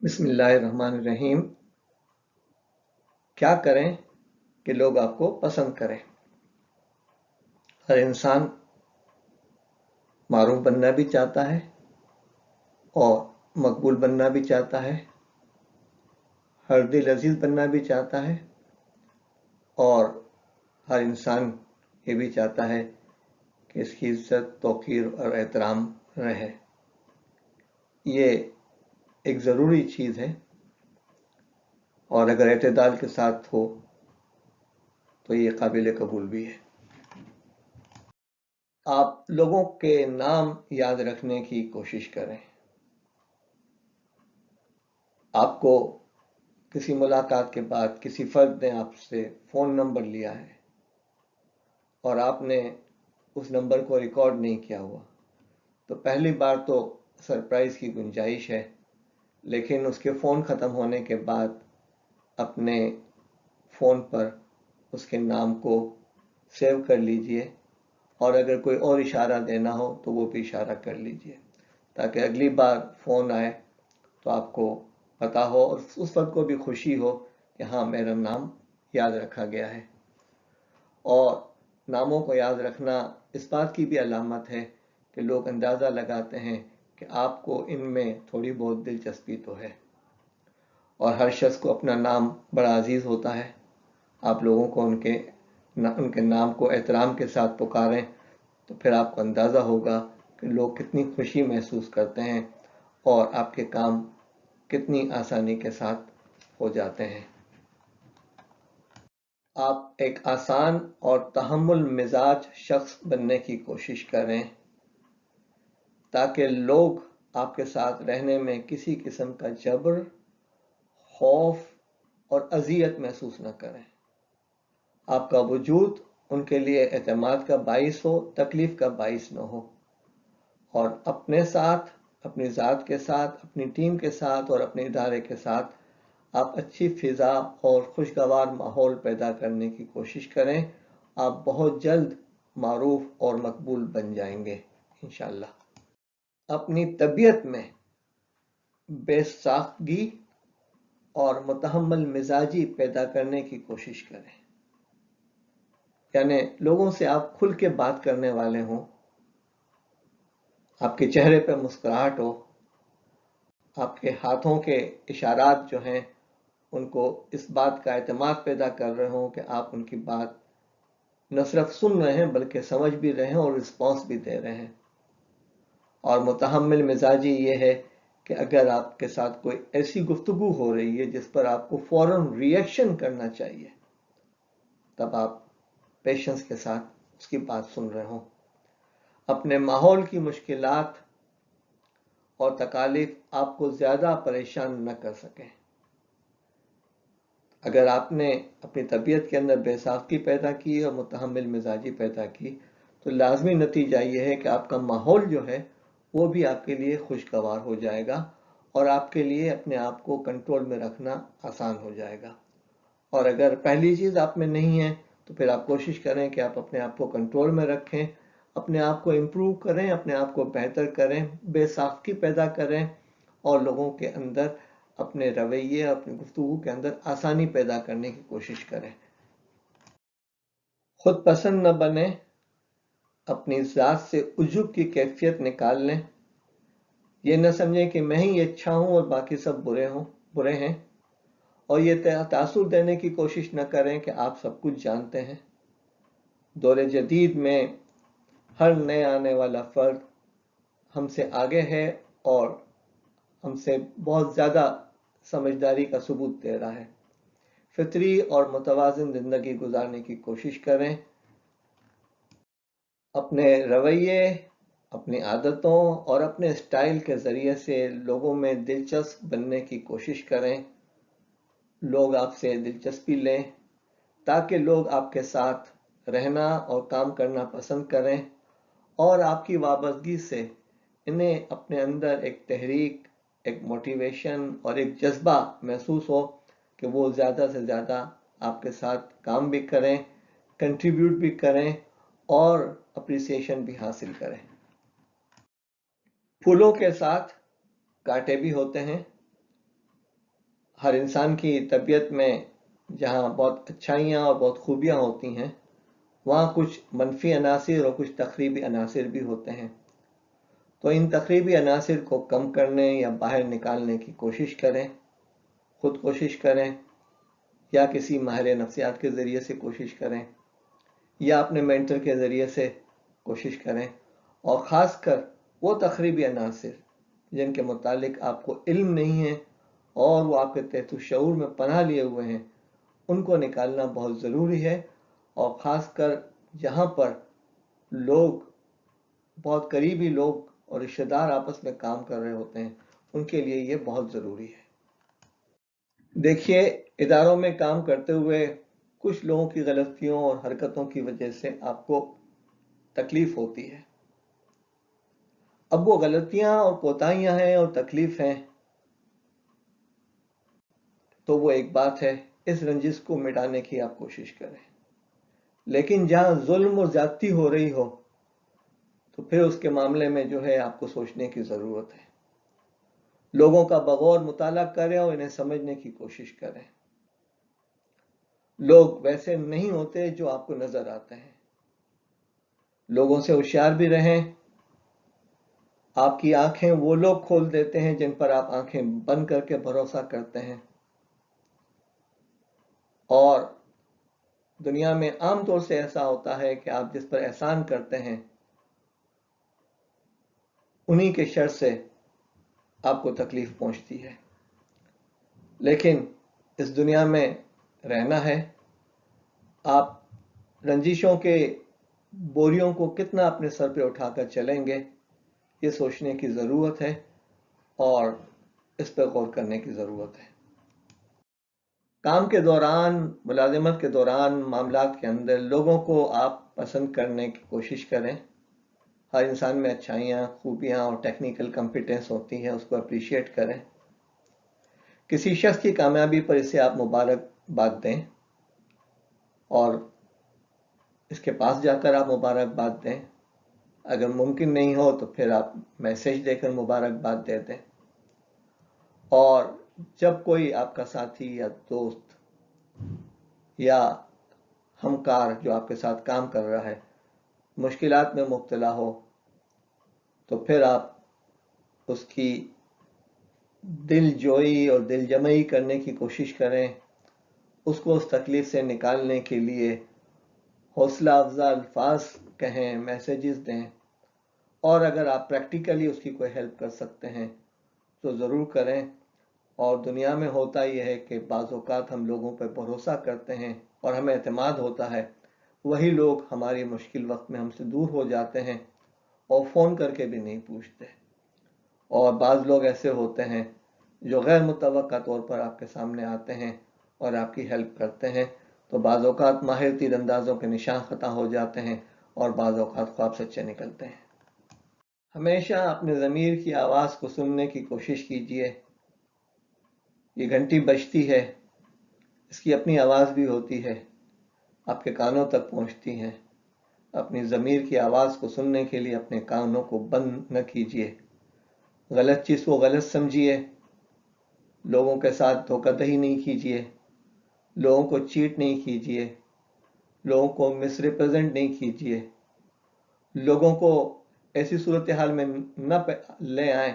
بسم اللہ الرحمن الرحیم۔ کیا کریں کہ لوگ آپ کو پسند کریں؟ ہر انسان معروف بننا بھی چاہتا ہے اور مقبول بننا بھی چاہتا ہے، ہر دل عزیز بننا بھی چاہتا ہے، اور ہر انسان یہ بھی چاہتا ہے کہ اس کی عزت، توقیر اور احترام رہے۔ یہ ایک ضروری چیز ہے، اور اگر اعتدال کے ساتھ ہو تو یہ قابل قبول بھی ہے۔ آپ لوگوں کے نام یاد رکھنے کی کوشش کریں۔ آپ کو کسی ملاقات کے بعد کسی فرد نے آپ سے فون نمبر لیا ہے اور آپ نے اس نمبر کو ریکارڈ نہیں کیا ہوا، تو پہلی بار تو سرپرائز کی گنجائش ہے، لیکن اس کے فون ختم ہونے کے بعد اپنے فون پر اس کے نام کو سیو کر لیجئے، اور اگر کوئی اور اشارہ دینا ہو تو وہ بھی اشارہ کر لیجئے، تاکہ اگلی بار فون آئے تو آپ کو پتا ہو اور اس وقت کو بھی خوشی ہو کہ ہاں میرا نام یاد رکھا گیا ہے۔ اور ناموں کو یاد رکھنا اس بات کی بھی علامت ہے کہ لوگ اندازہ لگاتے ہیں کہ آپ کو ان میں تھوڑی بہت دلچسپی تو ہے، اور ہر شخص کو اپنا نام بڑا عزیز ہوتا ہے۔ آپ لوگوں کو ان کے نام کو احترام کے ساتھ پکاریں تو پھر آپ کو اندازہ ہوگا کہ لوگ کتنی خوشی محسوس کرتے ہیں اور آپ کے کام کتنی آسانی کے ساتھ ہو جاتے ہیں۔ آپ ایک آسان اور تحمل مزاج شخص بننے کی کوشش کریں تاکہ لوگ آپ کے ساتھ رہنے میں کسی قسم کا جبر، خوف اور اذیت محسوس نہ کریں۔ آپ کا وجود ان کے لیے اعتماد کا باعث ہو، تکلیف کا باعث نہ ہو، اور اپنے ساتھ، اپنی ذات کے ساتھ، اپنی ٹیم کے ساتھ اور اپنے ادارے کے ساتھ آپ اچھی فضا اور خوشگوار ماحول پیدا کرنے کی کوشش کریں۔ آپ بہت جلد معروف اور مقبول بن جائیں گے انشاءاللہ۔ اپنی طبیعت میں بے ساختگی اور متحمل مزاجی پیدا کرنے کی کوشش کریں، یعنی لوگوں سے آپ کھل کے بات کرنے والے ہوں، آپ کے چہرے پہ مسکراہٹ ہو، آپ کے ہاتھوں کے اشارات جو ہیں ان کو اس بات کا اعتماد پیدا کر رہے ہوں کہ آپ ان کی بات نہ صرف سن رہے ہیں بلکہ سمجھ بھی رہے ہیں اور رسپانس بھی دے رہے ہیں۔ اور متحمل مزاجی یہ ہے کہ اگر آپ کے ساتھ کوئی ایسی گفتگو ہو رہی ہے جس پر آپ کو فوراً ری ایکشن کرنا چاہیے، تب آپ پیشنس کے ساتھ اس کی بات سن رہے ہوں۔ اپنے ماحول کی مشکلات اور تکالیف آپ کو زیادہ پریشان نہ کر سکیں۔ اگر آپ نے اپنی طبیعت کے اندر بے ساختگی پیدا کی اور متحمل مزاجی پیدا کی تو لازمی نتیجہ یہ ہے کہ آپ کا ماحول جو ہے وہ بھی آپ کے لیے خوشگوار ہو جائے گا، اور آپ کے لیے اپنے آپ کو کنٹرول میں رکھنا آسان ہو جائے گا۔ اور اگر پہلی چیز آپ میں نہیں ہے تو پھر آپ کوشش کریں کہ آپ اپنے آپ کو کنٹرول میں رکھیں، اپنے آپ کو امپروو کریں، اپنے آپ کو بہتر کریں، بے ساختگی پیدا کریں، اور لوگوں کے اندر اپنے رویے، اپنی گفتگو کے اندر آسانی پیدا کرنے کی کوشش کریں۔ خود پسند نہ بنیں، اپنی ذات سے عجب کی کیفیت نکال لیں۔ یہ نہ سمجھیں کہ میں ہی اچھا ہوں اور باقی سب برے ہیں، اور یہ تاثر دینے کی کوشش نہ کریں کہ آپ سب کچھ جانتے ہیں۔ دور جدید میں ہر نئے آنے والا فرد ہم سے آگے ہے اور ہم سے بہت زیادہ سمجھداری کا ثبوت دے رہا ہے۔ فطری اور متوازن زندگی گزارنے کی کوشش کریں۔ اپنے رویے، اپنی عادتوں اور اپنے اسٹائل کے ذریعے سے لوگوں میں دلچسپ بننے کی کوشش کریں۔ لوگ آپ سے دلچسپی لیں تاکہ لوگ آپ کے ساتھ رہنا اور کام کرنا پسند کریں، اور آپ کی وابستگی سے انہیں اپنے اندر ایک تحریک، ایک موٹیویشن اور ایک جذبہ محسوس ہو کہ وہ زیادہ سے زیادہ آپ کے ساتھ کام بھی کریں، کنٹریبیوٹ بھی کریں اور اپریسیشن بھی حاصل کریں۔ پھولوں کے ساتھ کانٹے بھی ہوتے ہیں، हर इंसान की तबीयत में जहाँ बहुत अच्छाइयाँ और बहुत खूबियाँ होती हैं, वहाँ कुछ मनफी अनासिर और कुछ तखरीबी अनासिर भी होते हैं। तो इन तखरीबी अनासिर को कम करने या बाहर निकालने की कोशिश करें, खुद कोशिश करें, या किसी माहिर नफ्सियात के ज़रिए से कोशिश करें, या अपने मेंटर के ज़रिए से कोशिश करें। और ख़ासकर वो तखरीबी अनासिर जिनके मुतालिक आपको इल्म नहीं है और वो आपके तहत शऊर में पनाह लिए हुए हैं, उनको निकालना बहुत ज़रूरी है। और ख़ासकर जहाँ पर लोग, बहुत करीबी लोग और रिश्तेदार आपस में काम कर रहे होते हैं, उनके लिए ये बहुत ज़रूरी है। देखिए, इदारों में काम करते हुए कुछ लोगों की गलतियों और हरकतों की वजह से आपको तकलीफ होती है। अब वो गलतियां और कोताहियां हैं और तकलीफ हैं तो वो एक बात है, इस रंजिश को मिटाने की आप कोशिश करें। लेकिन जहां जुल्म और ज्यादती हो रही हो तो फिर उसके मामले में जो है आपको सोचने की जरूरत है। लोगों का बगौर मुताला करें और इन्हें समझने की कोशिश करें। लोग वैसे नहीं होते जो आपको नजर आते हैं। लोगों से होशियार भी रहें। आपकी आंखें वो लोग खोल देते हैं जिन पर आप आंखें बंद करके भरोसा करते हैं। और दुनिया में आमतौर से ऐसा होता है कि आप जिस पर एहसान करते हैं उन्हीं के शर से आपको तकलीफ पहुंचती है। लेकिन इस दुनिया में रहना है। आप रंजिशों के बोरियों को कितना अपने सर पे उठाकर चलेंगे, ये सोचने की ज़रूरत है और इस पर गौर करने की ज़रूरत है। काम के दौरान, मुलाजिमत के दौरान, मामलात के अंदर लोगों को आप पसंद करने की कोशिश करें। हर इंसान में अच्छाइयाँ, खूबियाँ और टेक्निकल कॉम्पिटेंस होती है, उसको अप्रिशिएट करें। किसी शख्स की कामयाबी पर इसे आप मुबारकबाद दें और इसके पास जाकर आप मुबारकबाद दें। अगर मुमकिन नहीं हो तो फिर आप मैसेज देकर मुबारकबाद दे दें। और जब कोई आपका साथी या दोस्त या हमकार जो आपके साथ काम कर रहा है मुश्किलात में मुब्तला हो तो फिर आप उसकी दिल जोई और दिल जमई करने की कोशिश करें। उसको उस तकलीफ से निकालने के लिए हौसला अफजा अल्फाज कहें, मैसेजेस दें। और अगर आप प्रैक्टिकली उसकी कोई हेल्प कर सकते हैं तो ज़रूर करें। और दुनिया में होता यह है कि बाज़ औक़ात हम लोगों पर भरोसा करते हैं और हमें एतमाद होता है, वही लोग हमारी मुश्किल वक्त में हमसे दूर हो जाते हैं और फ़ोन करके भी नहीं पूछते। और बाज़ लोग ऐसे होते हैं जो गैर मुतवक्का तौर पर आपके सामने आते हैं और आपकी हेल्प करते हैं। तो बाज़ औक़ात माहिर तीरंदाज़ों के निशान ख़ता हो जाते हैं और बाज़ औक़ात ख्वाब सच्चे निकलते हैं। हमेशा अपने ज़मीर की आवाज़ को सुनने की कोशिश कीजिए। ये घंटी बजती है, इसकी अपनी आवाज़ भी होती है, आपके कानों तक पहुंचती हैं। अपनी ज़मीर की आवाज़ को सुनने के लिए अपने कानों को बंद न कीजिए। गलत चीज़ को गलत समझिए। लोगों के साथ धोखाधड़ी नहीं कीजिए। लोगों को चीट नहीं कीजिए। लोगों को मिसरिप्रेजेंट नहीं कीजिए। लोगों को ऐसी सूरत हाल में न ले आए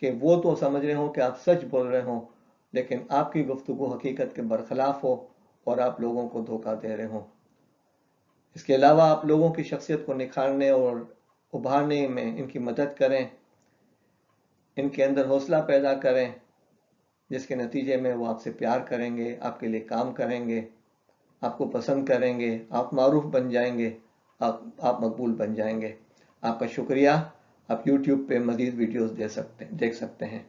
कि वो तो समझ रहे हो कि आप सच बोल रहे हो लेकिन आपकी गुफ्तगू हकीकत के बरखिलाफ हो और आप लोगों को धोखा दे रहे हो। इसके अलावा आप लोगों की शख्सियत को निखारने और उभारने में इनकी मदद करें, इनके अंदर हौसला पैदा करें, जिसके नतीजे में वो आपसे प्यार करेंगे, आपके लिए काम करेंगे, आपको पसंद करेंगे, आप मारूफ बन जाएंगे, आप मकबूल बन जाएंगे। आपका शुक्रिया। आप YouTube पे मज़ीद वीडियोस देख सकते हैं।